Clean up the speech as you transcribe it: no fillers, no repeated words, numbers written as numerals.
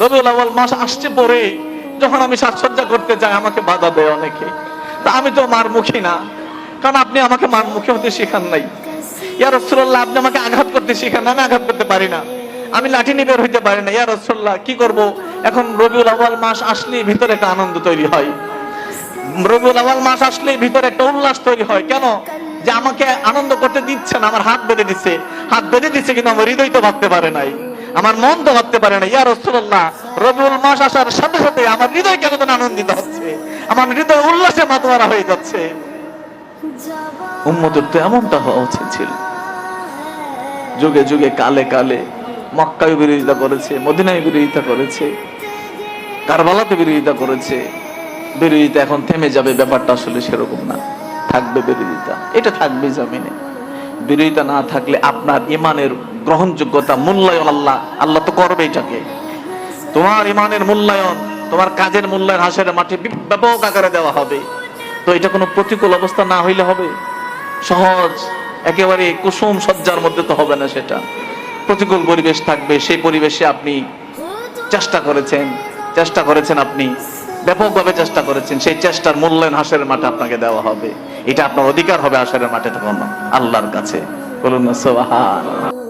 রবিউল আউয়াল মাস আসছে পরে যখন আমি সাজসজ্জা করতে যাই আমাকে বাধা দেয় অনেকে। তা আমি তো মারমুখী না, কারণ আপনি আমাকে মারমুখী হতে শেখান নাই। ইয়া রাসূলুল্লাহ, আপনি আমাকে আঘাত করতে শেখান, আমি আঘাত করতে পারি না, আমি লাঠি নিয়ে বের হইতে পারি না। ইয়া রাসূলুল্লাহ, কি করব? এখন রবিউল আউয়াল মাস আসলে ভিতরে একটা আনন্দ তৈরি হয়, রবিউল আউয়াল মাস আসলে ভিতরে একটা উল্লাস তৈরি হয়। কেন? যে আমাকে আনন্দ করতে দিচ্ছে না, আমার হাত বেঁধে দিচ্ছে, হাত বেঁধে দিচ্ছে, কিন্তু আমার হৃদয় তো ভাবতে পারে নাই, আমার মন তো ভাবতে পারে না। ইয়া রাসূলুল্লাহ, রবিউল মাস আসার সাথে সাথে আমার হৃদয় কেন আনন্দিত হচ্ছে, আমার হৃদয় উল্লাসে মাতোয়ারা হয়ে যাচ্ছে। উম্মতের তো এমনটা হওয়া উচিত ছিল। যুগে যুগে কালে কালে মক্কায় বিরোধিতা করেছে, মদিনায় বিরোধিতা করেছে, কারবালাতে বিরোধিতা করেছে। বিরোধিতা এখন থেমে যাবে ব্যাপারটা আসলে সেরকম না, থাকবে বিরোধিতা, এটা থাকবে জমিনে। বিরোধিতা না থাকলে আপনার ইমানের গ্রহণযোগ্যতা, মূল্যায়ন আল্লাহ তো করবে এটাকে। তোমার ইমানের মূল্যায়ন, তোমার কাজের মূল্যায়ন হাসরের মাঠে ব্যাপক আকারে দেওয়া হবে। তো এটা কোনো প্রতিকূল অবস্থা না হইলে হবে? সহজ একেবারে কুসুম সজ্জার মধ্যে তো হবে না, সেটা প্রতিকূল পরিবেশ থাকবে। সেই পরিবেশে আপনি চেষ্টা করেছেন, আপনি ব্যাপকভাবে চেষ্টা করেছেন, সেই চেষ্টার মূল্যায়ন হাসরের মাঠে আপনাকে দেওয়া হবে। এটা আপনার অধিকার হবে হাসরের মাঠে তখন আল্লাহর কাছে। বলুন না সুবহানাল্লাহ।